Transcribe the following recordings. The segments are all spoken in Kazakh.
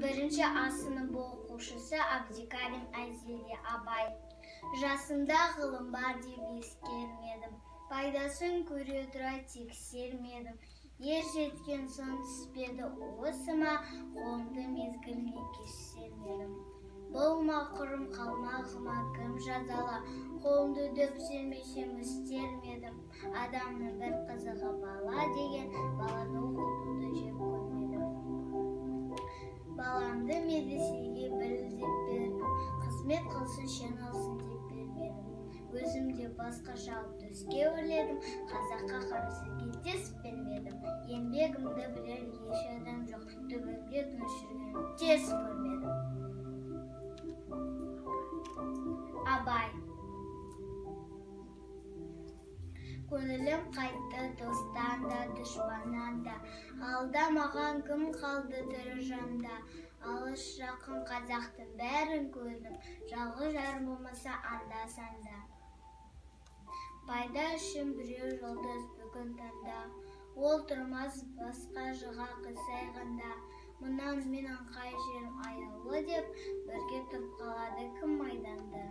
Бірінші А сыныбы оқушысы Абдикарим Айзеде Абай. Жасымда ғылым бар деп ескермедім, пайдасын көре тұра тексермедім. Ер жеткен соң түспеді уысыма, қолымды мезгіліне кешірмедім. Болма құрым қалмағыма кім жазала, қолымды дөп сермесем істермедім. Адамның бір қызығы бала деген, баланы оқытуды жек көрмедім. Баламды медресеге біріздеп бердім, қызмет қылсын шен алсын деп бермедім. Өзімде басқаша түске өрледім, қазаққа қарсы тесіп бермедім. Еңбегімді білер еш адам жоқ, түбінде тыныш жүрген тез көрмедім. Абай. Көңілім қайтты достан да, дұшпаннан да, алдамаған кім қалды тірі жанда. Алыс жақын қазақтың бәрін көрдім, жалғыз жар болмаса анда-санда. Пайда үшін біреу жолдас бүгін таңда, ол тұрмас басқа жыға қисайғанда. Мұнан менің қай жерім аяулы деп, бірге тұрып қалады кім майданда.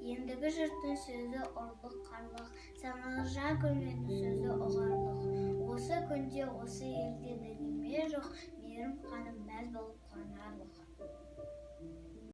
Ендігі жұрттың сөзі ұрлық, қарлық, саналы жан көрмеді сөзі ұғарлық. Осы күнде осы елде дәнеме жоқ, мейірім қаным мәз болып қуанарлық.